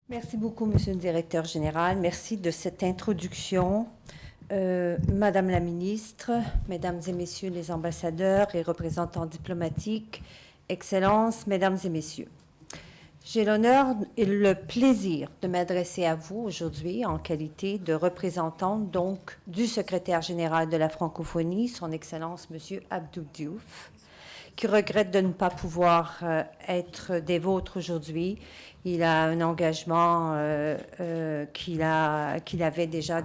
Merci beaucoup, Monsieur le Directeur général. Merci de cette introduction. Madame la ministre, Mesdames et Messieurs les ambassadeurs et représentants diplomatiques, Excellences, Mesdames et Messieurs. J'ai l'honneur et le plaisir de m'adresser à vous aujourd'hui en qualité de représentante donc du secrétaire général de la francophonie, Son Excellence Monsieur Abdou Diouf, qui regrette de ne pas pouvoir être des vôtres aujourd'hui. Il a un engagement qu'il avait déjà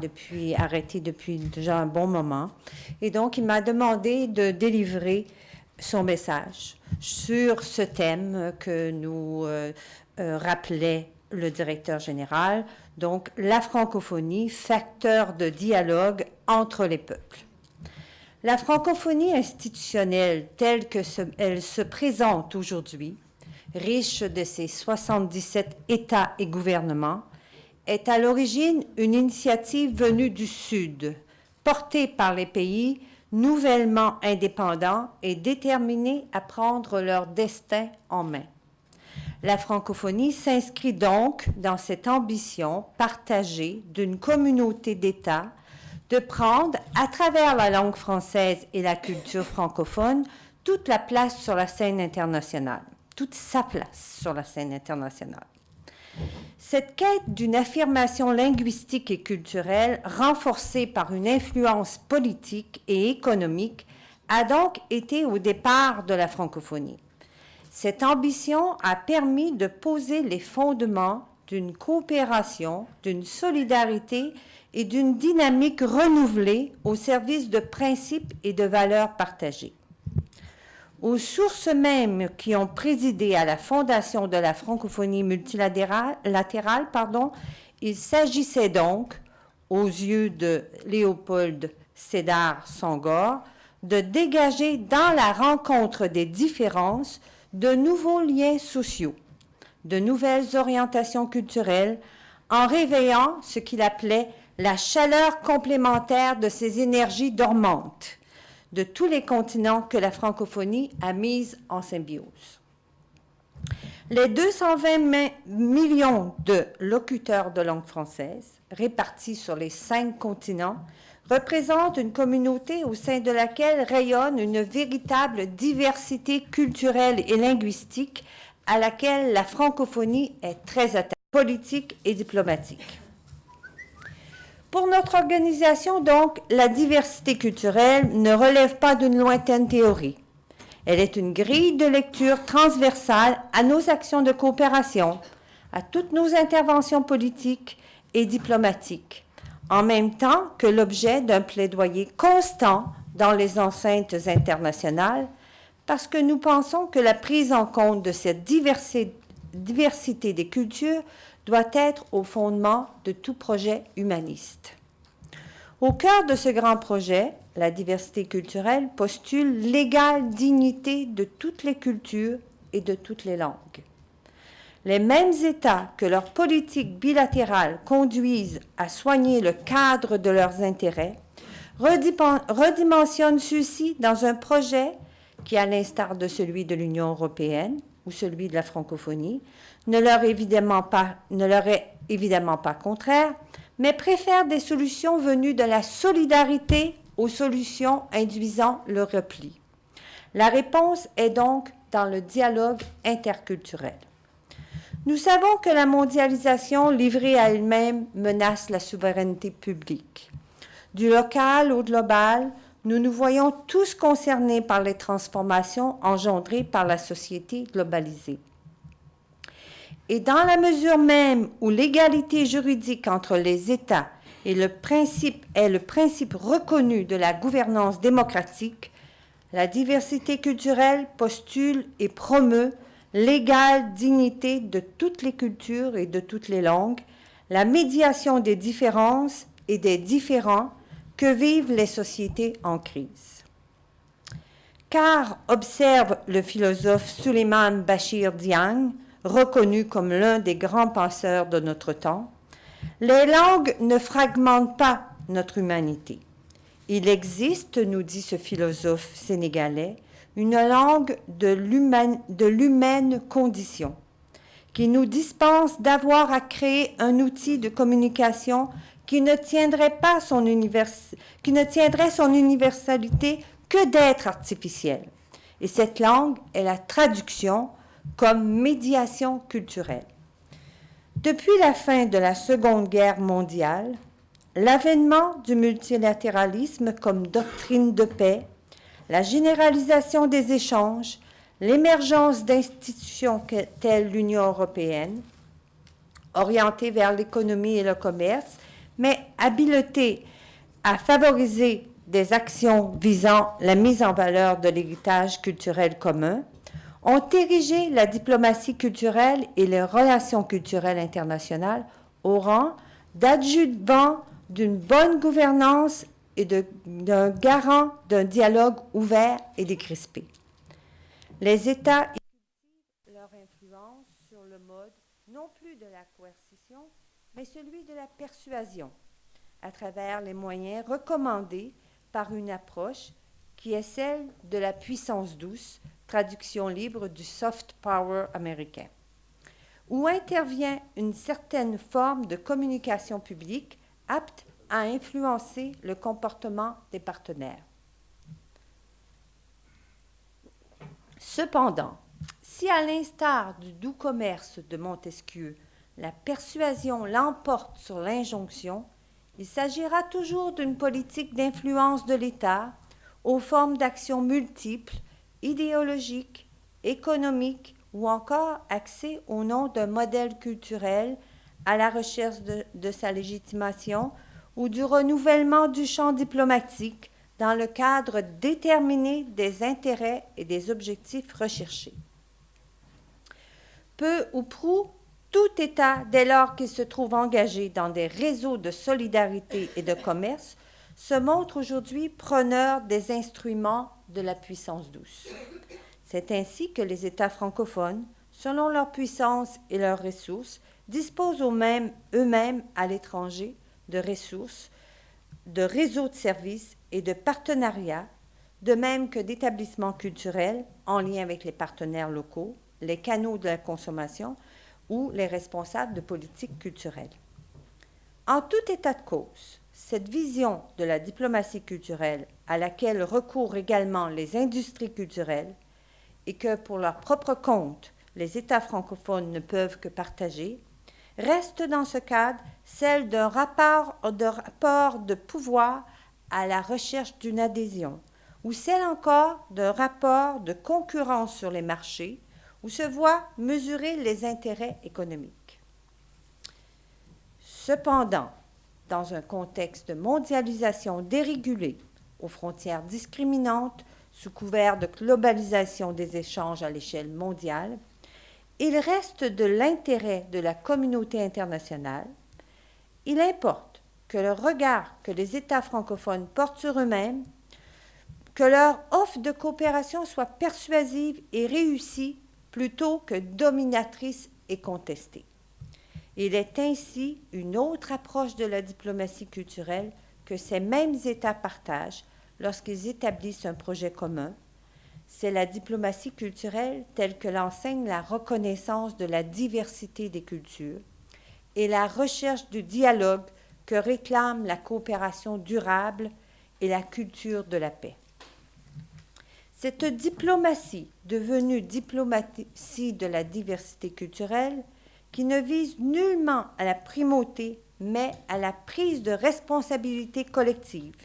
arrêté depuis déjà un bon moment. Et donc, il m'a demandé de délivrer son message sur ce thème que nous rappelait le directeur général, donc la francophonie, facteur de dialogue entre les peuples. La francophonie institutionnelle telle qu'elle se présente aujourd'hui, riche de ses 77 États et gouvernements, est à l'origine une initiative venue du Sud, portée par les pays nouvellement indépendants et déterminés à prendre leur destin en main. La francophonie s'inscrit donc dans cette ambition partagée d'une communauté d'États de prendre, à travers la langue française et la culture francophone, toute la place sur la scène internationale, toute sa place sur la scène internationale. Cette quête d'une affirmation linguistique et culturelle renforcée par une influence politique et économique a donc été au départ de la francophonie. Cette ambition a permis de poser les fondements d'une coopération, d'une solidarité et d'une dynamique renouvelée au service de principes et de valeurs partagées. Aux sources mêmes qui ont présidé à la fondation de la francophonie multilatérale, il s'agissait donc, aux yeux de Léopold Sédar Senghor, de dégager dans la rencontre des différences de nouveaux liens sociaux, de nouvelles orientations culturelles, en réveillant ce qu'il appelait la chaleur complémentaire de ces énergies dormantes de tous les continents que la francophonie a mises en symbiose. Les 220 millions de locuteurs de langue française répartis sur les 5 continents représentent une communauté au sein de laquelle rayonne une véritable diversité culturelle et linguistique à laquelle la francophonie est très attachée, politique et diplomatique. Pour notre organisation, donc, la diversité culturelle ne relève pas d'une lointaine théorie. Elle est une grille de lecture transversale à nos actions de coopération, à toutes nos interventions politiques et diplomatiques, en même temps que l'objet d'un plaidoyer constant dans les enceintes internationales, parce que nous pensons que la prise en compte de cette diversité des cultures doit être au fondement de tout projet humaniste. Au cœur de ce grand projet, la diversité culturelle postule l'égale dignité de toutes les cultures et de toutes les langues. Les mêmes États que leurs politiques bilatérales conduisent à soigner le cadre de leurs intérêts redimensionnent ceux-ci dans un projet qui, à l'instar de celui de l'Union européenne ou celui de la francophonie, ne leur est évidemment pas contraire, mais préfèrent des solutions venues de la solidarité aux solutions induisant le repli. La réponse est donc dans le dialogue interculturel. Nous savons que la mondialisation livrée à elle-même menace la souveraineté publique. Du local au global, nous nous voyons tous concernés par les transformations engendrées par la société globalisée. Et dans la mesure même où l'égalité juridique entre les États est le principe reconnu de la gouvernance démocratique, la diversité culturelle postule et promeut l'égale dignité de toutes les cultures et de toutes les langues, la médiation des différences et des différends que vivent les sociétés en crise. Car, observe le philosophe Souleymane Bachir Diagne, reconnu comme l'un des grands penseurs de notre temps, les langues ne fragmentent pas notre humanité. Il existe, nous dit ce philosophe sénégalais, une langue de l'humaine condition, qui nous dispense d'avoir à créer un outil de communication qui ne tiendrait son universalité que d'être artificielle. Et cette langue est la traduction comme médiation culturelle. Depuis la fin de la Seconde Guerre mondiale, l'avènement du multilatéralisme comme doctrine de paix, la généralisation des échanges, l'émergence d'institutions telles l'Union européenne, orientées vers l'économie et le commerce, mais habilitées à favoriser des actions visant la mise en valeur de l'héritage culturel commun, ont érigé la diplomatie culturelle et les relations culturelles internationales au rang d'adjuvant d'une bonne gouvernance et d'un garant d'un dialogue ouvert et décrispé. Les États utilisent leur influence sur le mode non plus de la coercition, mais celui de la persuasion, à travers les moyens recommandés par une approche qui est celle de la puissance douce, traduction libre du soft power américain, où intervient une certaine forme de communication publique apte à influencer le comportement des partenaires. Cependant, si à l'instar du doux commerce de Montesquieu, la persuasion l'emporte sur l'injonction, il s'agira toujours d'une politique d'influence de l'État aux formes d'actions multiples, idéologiques, économiques ou encore axées au nom d'un modèle culturel à la recherche de sa légitimation ou du renouvellement du champ diplomatique dans le cadre déterminé des intérêts et des objectifs recherchés. Peu ou prou, tout État, dès lors qu'il se trouve engagé dans des réseaux de solidarité et de commerce, se montre aujourd'hui preneur des instruments de la puissance douce. C'est ainsi que les États francophones, selon leur puissance et leurs ressources, disposent eux-mêmes à l'étranger de ressources, de réseaux de services et de partenariats, de même que d'établissements culturels en lien avec les partenaires locaux, les canaux de la consommation ou les responsables de politique culturelle. En tout état de cause, cette vision de la diplomatie culturelle à laquelle recourent également les industries culturelles et que pour leur propre compte, les États francophones ne peuvent que partager, reste dans ce cadre celle d'un rapport de pouvoir à la recherche d'une adhésion, ou celle encore d'un rapport de concurrence sur les marchés, où se voient mesurer les intérêts économiques. Cependant, dans un contexte de mondialisation dérégulée, aux frontières discriminantes, sous couvert de globalisation des échanges à l'échelle mondiale, il reste de l'intérêt de la communauté internationale. Il importe que le regard que les États francophones portent sur eux-mêmes, que leur offre de coopération soit persuasive et réussie plutôt que dominatrice et contestée. Il est ainsi une autre approche de la diplomatie culturelle que ces mêmes États partagent lorsqu'ils établissent un projet commun. C'est la diplomatie culturelle telle que l'enseigne la reconnaissance de la diversité des cultures et la recherche du dialogue que réclame la coopération durable et la culture de la paix. Cette diplomatie, devenue diplomatie de la diversité culturelle, qui ne vise nullement à la primauté, mais à la prise de responsabilité collective,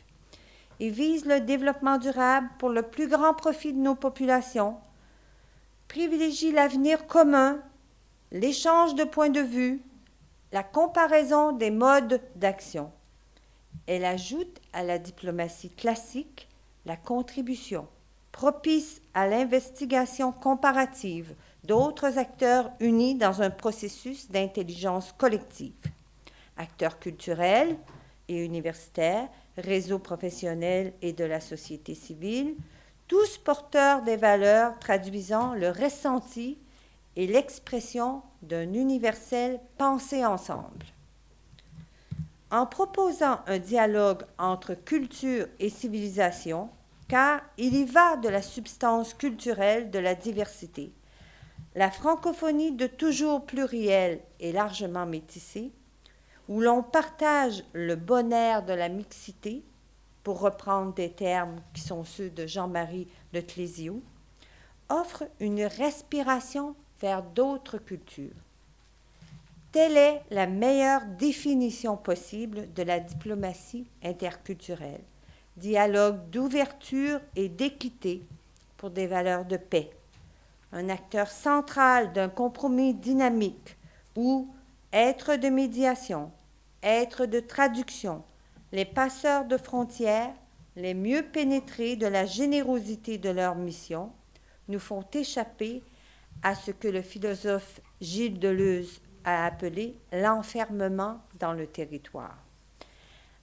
et vise le développement durable pour le plus grand profit de nos populations, privilégie l'avenir commun, l'échange de points de vue, la comparaison des modes d'action. Elle ajoute à la diplomatie classique la contribution propice à l'investigation comparative d'autres acteurs unis dans un processus d'intelligence collective. Acteurs culturels et universitaires, réseaux professionnels et de la société civile, tous porteurs des valeurs traduisant le ressenti et l'expression d'un universel pensé ensemble. En proposant un dialogue entre culture et civilisation, car il y va de la substance culturelle de la diversité, la francophonie de toujours plurielle et largement métissée, où l'on partage le bon air de la mixité, pour reprendre des termes qui sont ceux de Jean-Marie Le Clésio, offre une respiration vers d'autres cultures. Telle est la meilleure définition possible de la diplomatie interculturelle, dialogue d'ouverture et d'équité pour des valeurs de paix, un acteur central d'un compromis dynamique où être de médiation, être de traduction, les passeurs de frontières, les mieux pénétrés de la générosité de leur mission, nous font échapper à ce que le philosophe Gilles Deleuze a appelé l'enfermement dans le territoire,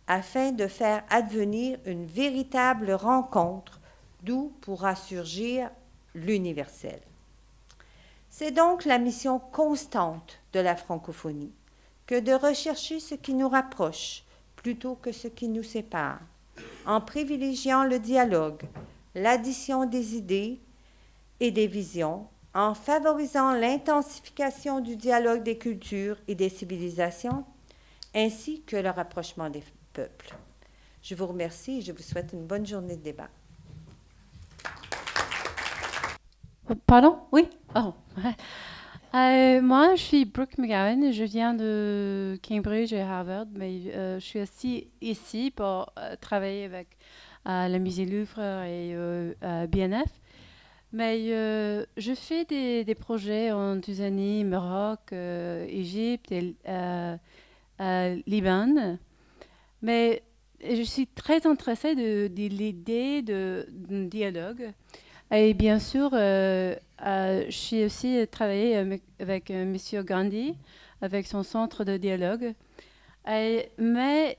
afin de faire advenir une véritable rencontre d'où pourra surgir l'universel. C'est donc la mission constante de la francophonie que de rechercher ce qui nous rapproche plutôt que ce qui nous sépare, en privilégiant le dialogue, l'addition des idées et des visions, en favorisant l'intensification du dialogue des cultures et des civilisations, ainsi que le rapprochement des peuples. Je vous remercie et je vous souhaite une bonne journée de débat. Pardon? Oui? Oh. Moi, je suis Brooke McGowan. Je viens de Cambridge et Harvard, mais je suis aussi ici pour travailler avec le Musée Louvre et BNF. Mais je fais des projets en Tanzanie, Maroc, Égypte et Liban. Mais je suis très intéressée de l'idée d'un dialogue. Et bien sûr, j'ai aussi travaillé avec M. Gandhi, avec son centre de dialogue. Mais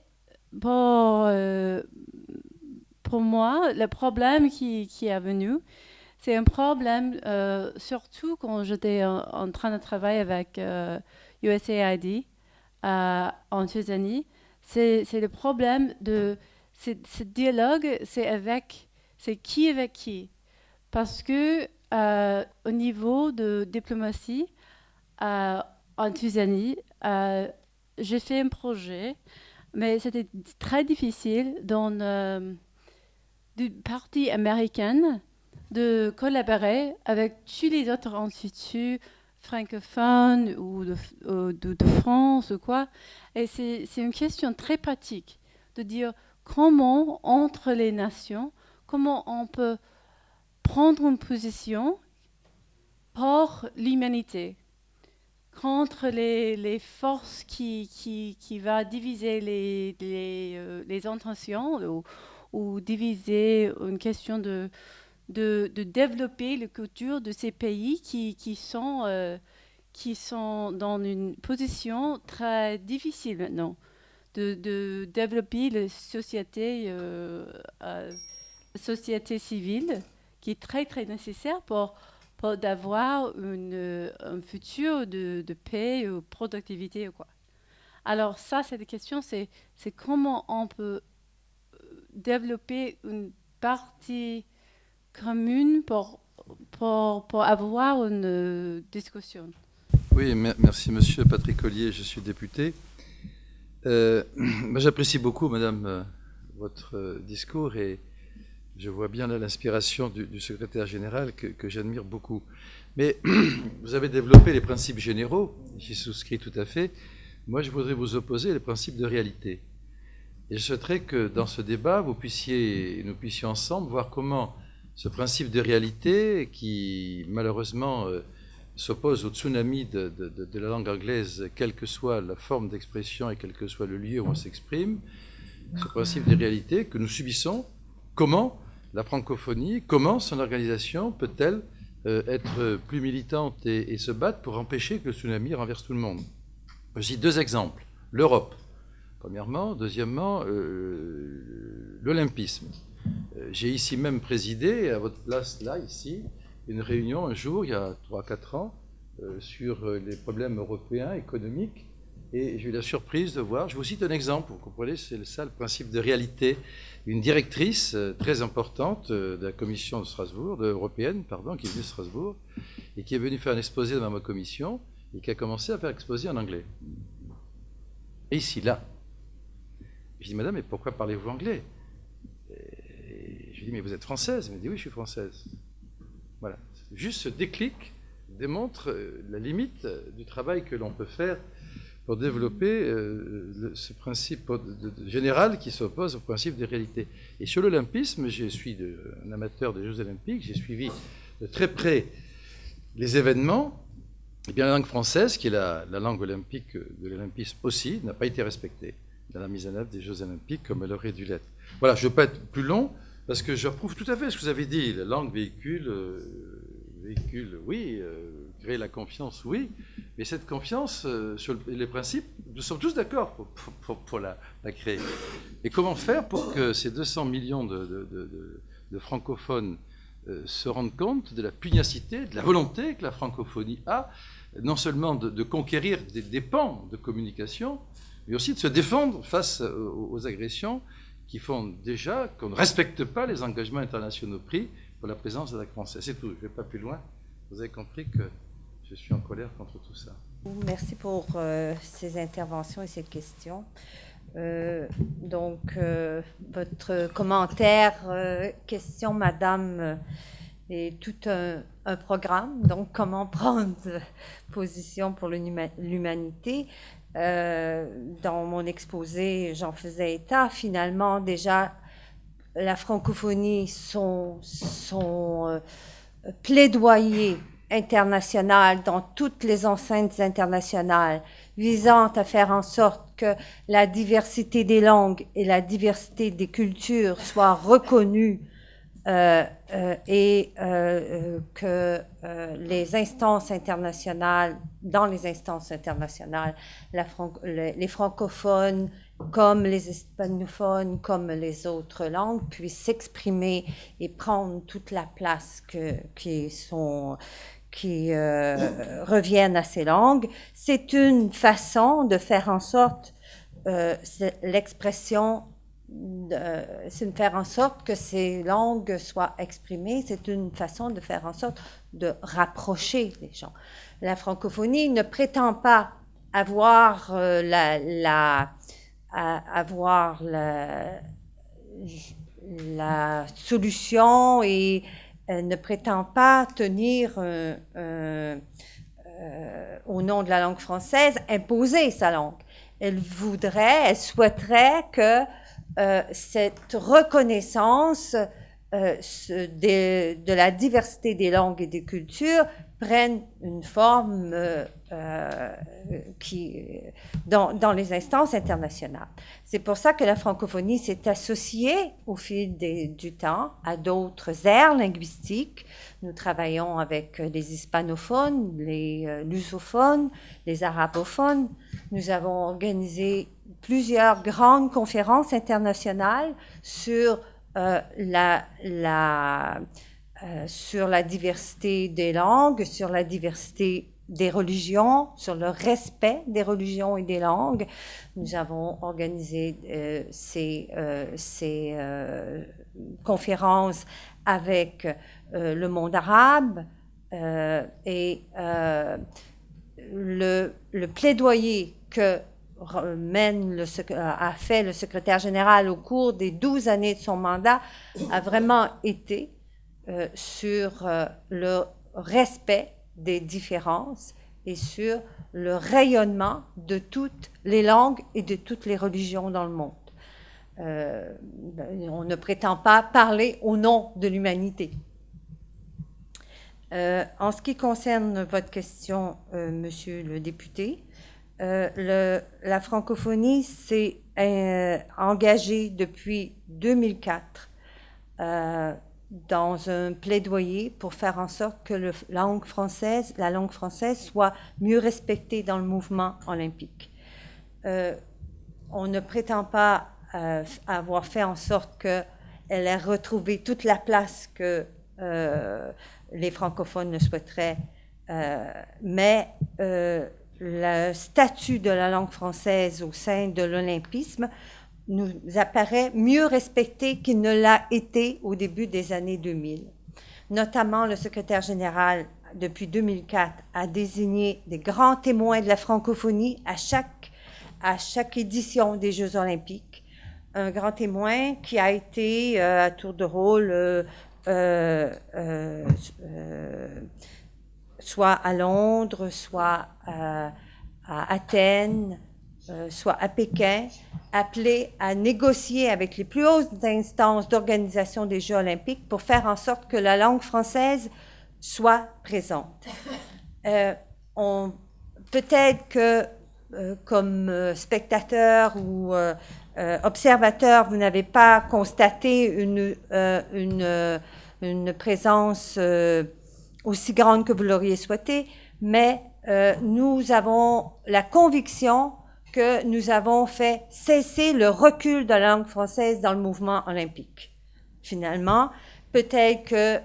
pour moi, le problème qui est venu, c'est un problème, surtout quand j'étais en train de travailler avec USAID en Tanzanie. C'est le problème de ce dialogue, c'est qui avec qui. Parce que au niveau de diplomatie en Tanzanie, j'ai fait un projet, mais c'était très difficile dans du parti américain de collaborer avec tous les autres instituts francophones ou de France ou quoi. Et c'est une question très pratique de dire comment, entre les nations, comment on peut prendre une position pour l'humanité contre les forces qui va diviser les intentions ou diviser une question de développer la culture de ces pays qui sont dans une position très difficile maintenant, de développer la société civile, qui est très, très nécessaire pour d'avoir un futur de paix ou productivité ou quoi. Alors ça, cette question, c'est comment on peut développer une partie commune pour avoir une discussion. Oui, merci Monsieur Patrick Ollier, je suis député. J'apprécie beaucoup, Madame, votre discours et je vois bien l'inspiration du secrétaire général que j'admire beaucoup. Mais vous avez développé les principes généraux, j'y souscris tout à fait. Moi, je voudrais vous opposer les principes de réalité. Et je souhaiterais que dans ce débat, nous puissions ensemble voir comment ce principe de réalité, qui malheureusement s'oppose au tsunami de la langue anglaise, quelle que soit la forme d'expression et quel que soit le lieu où on s'exprime, ce principe de réalité que nous subissons, comment la francophonie, comment son organisation peut-elle être plus militante et se battre pour empêcher que le tsunami renverse tout le monde. Je cite deux exemples. L'Europe, premièrement. Deuxièmement, l'olympisme. J'ai ici même présidé, à votre place là, ici, une réunion un jour, il y a 3-4 ans, sur les problèmes européens, économiques, Et j'ai eu la surprise de voir, je vous cite un exemple, vous comprenez, c'est ça le principe de réalité. Une directrice très importante de la commission de Strasbourg, européenne, pardon, qui est venue de Strasbourg, et qui est venue faire un exposé devant ma commission, et qui a commencé à faire exposé en anglais. Et ici, là. Je dis, madame, mais pourquoi parlez-vous anglais? Et je lui dis, mais vous êtes française? Elle me dit, oui, je suis française. Voilà. Juste ce déclic démontre la limite du travail que l'on peut faire pour développer ce principe général qui s'oppose au principe des réalités. Et sur l'olympisme, je suis un amateur des Jeux olympiques, j'ai suivi de très près les événements. Et bien la langue française, qui est la langue olympique de l'olympisme aussi, n'a pas été respectée dans la mise en œuvre des Jeux olympiques comme elle aurait dû l'être. Voilà, je ne veux pas être plus long, parce que j'approuve tout à fait ce que vous avez dit. La langue véhicule, oui, créer la confiance, oui, mais cette confiance sur les principes, nous sommes tous d'accord pour la créer. Et comment faire pour que ces 200 millions de francophones se rendent compte de la pugnacité, de la volonté que la francophonie a, non seulement de conquérir des pans de communication, mais aussi de se défendre face aux agressions qui font déjà qu'on ne respecte pas les engagements internationaux pris pour la présence de la française. C'est tout, je ne vais pas plus loin. Vous avez compris que je suis en colère contre tout ça. Merci pour ces interventions et ces questions. Votre commentaire, question, madame, est tout un programme. Donc, comment prendre position pour l'humanité? Dans mon exposé, j'en faisais état. Finalement, déjà, la francophonie, son plaidoyer international dans toutes les enceintes internationales visant à faire en sorte que la diversité des langues et la diversité des cultures soient reconnues et que les instances internationales, dans les instances internationales, les francophones comme les hispanophones, comme les autres langues, puissent s'exprimer et prendre toute la place qui reviennent à ces langues. C'est une façon de faire en sorte c'est de faire en sorte que ces langues soient exprimées. C'est une façon de faire en sorte de rapprocher les gens. La francophonie ne prétend pas avoir la solution et ne prétend pas tenir au nom de la langue française, imposer sa langue. Elle souhaiterait que cette reconnaissance de la diversité des langues et des cultures prenne une forme dans les instances internationales. C'est pour ça que la francophonie s'est associée au fil du temps à d'autres aires linguistiques. Nous travaillons avec les hispanophones, les lusophones, les arabophones. Nous avons organisé plusieurs grandes conférences internationales sur la diversité des langues, sur la diversité des religions, sur le respect des religions et des langues. Nous avons organisé ces conférences avec le monde arabe et le plaidoyer que a fait le secrétaire général au cours des 12 années de son mandat a vraiment été sur le respect des différences et sur le rayonnement de toutes les langues et de toutes les religions dans le monde. On ne prétend pas parler au nom de l'humanité. En ce qui concerne votre question, monsieur le député, la francophonie s'est engagée depuis 2004 dans un plaidoyer pour faire en sorte que la langue française soit mieux respectée dans le mouvement olympique. On ne prétend pas avoir fait en sorte qu'elle ait retrouvé toute la place que les francophones le souhaiteraient, mais le statut de la langue française au sein de l'olympisme nous apparaît mieux respecté qu'il ne l'a été au début des années 2000. Notamment, le secrétaire général, depuis 2004, a désigné des grands témoins de la francophonie à chaque édition des Jeux olympiques. Un grand témoin qui a été à tour de rôle soit à Londres, soit à Athènes, soit à Pékin, appelé à négocier avec les plus hautes instances d'organisation des Jeux olympiques pour faire en sorte que la langue française soit présente. Peut-être que comme spectateur ou observateur, vous n'avez pas constaté une présence aussi grande que vous l'auriez souhaité, mais nous avons la conviction que nous avons fait cesser le recul de la langue française dans le mouvement olympique. Finalement, peut-être que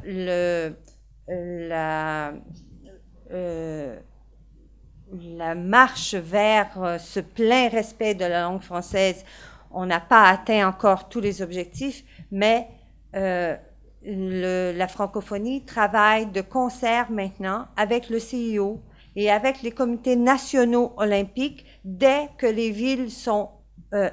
la marche vers ce plein respect de la langue française, on n'a pas atteint encore tous les objectifs, mais la francophonie travaille de concert maintenant avec le CIO et avec les comités nationaux olympiques dès que les villes sont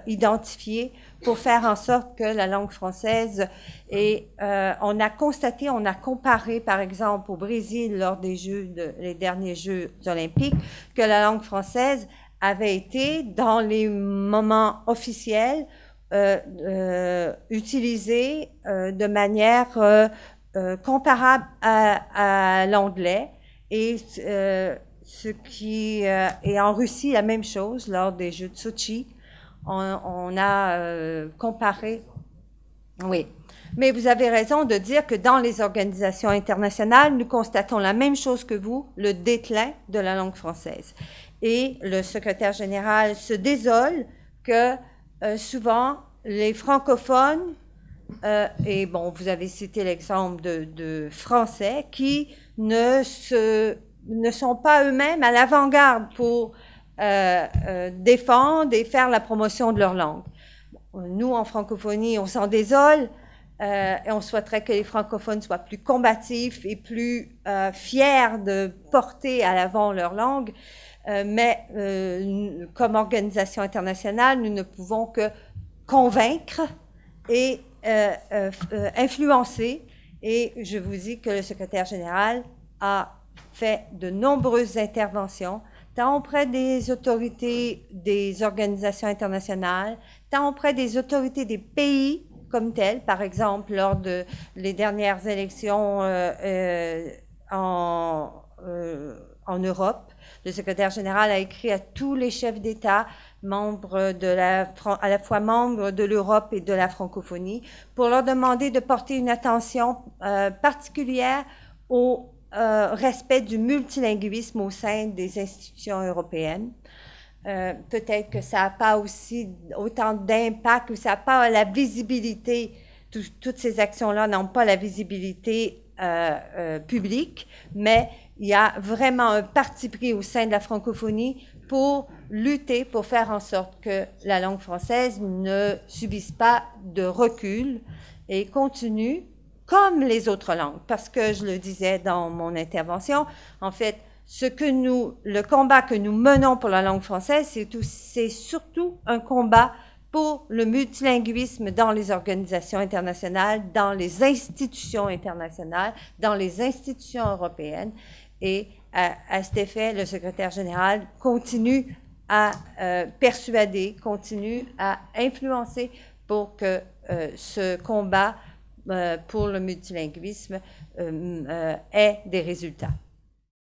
identifiées pour faire en sorte que la langue française on a constaté, on a comparé par exemple au Brésil lors des les derniers Jeux olympiques que la langue française avait été dans les moments officiels utilisée de manière comparable à l'anglais et et en Russie, la même chose, lors des Jeux de Sochi, on a comparé. Oui, mais vous avez raison de dire que dans les organisations internationales, nous constatons la même chose que vous, le déclin de la langue française. Et le secrétaire général se désole que souvent, les francophones, et bon, vous avez cité l'exemple de Français, qui ne sont pas eux-mêmes à l'avant-garde pour défendre et faire la promotion de leur langue. Nous, en francophonie, on s'en désole et on souhaiterait que les francophones soient plus combatifs et plus fiers de porter à l'avant leur langue. Mais comme organisation internationale, nous ne pouvons que convaincre et influencer. Et je vous dis que le secrétaire général a fait de nombreuses interventions, tant auprès des autorités des organisations internationales, tant auprès des autorités des pays comme tels. Par exemple, lors de les dernières élections en Europe, le secrétaire général a écrit à tous les chefs d'État, membres à la fois membres de l'Europe et de la francophonie, pour leur demander de porter une attention particulière au respect du multilinguisme au sein des institutions européennes. Peut-être que ça n'a pas aussi autant d'impact, ou ça n'a pas la visibilité, toutes ces actions-là n'ont pas la visibilité publique, mais il y a vraiment un parti pris au sein de la francophonie pour lutter, pour faire en sorte que la langue française ne subisse pas de recul et continue comme les autres langues. Parce que je le disais dans mon intervention, en fait, le combat que nous menons pour la langue française, c'est surtout un combat pour le multilinguisme dans les organisations internationales, dans les institutions internationales, dans les institutions européennes. Et à cet effet, le secrétaire général continue à persuader, continue à influencer pour que ce combat pour le multilinguisme ait des résultats.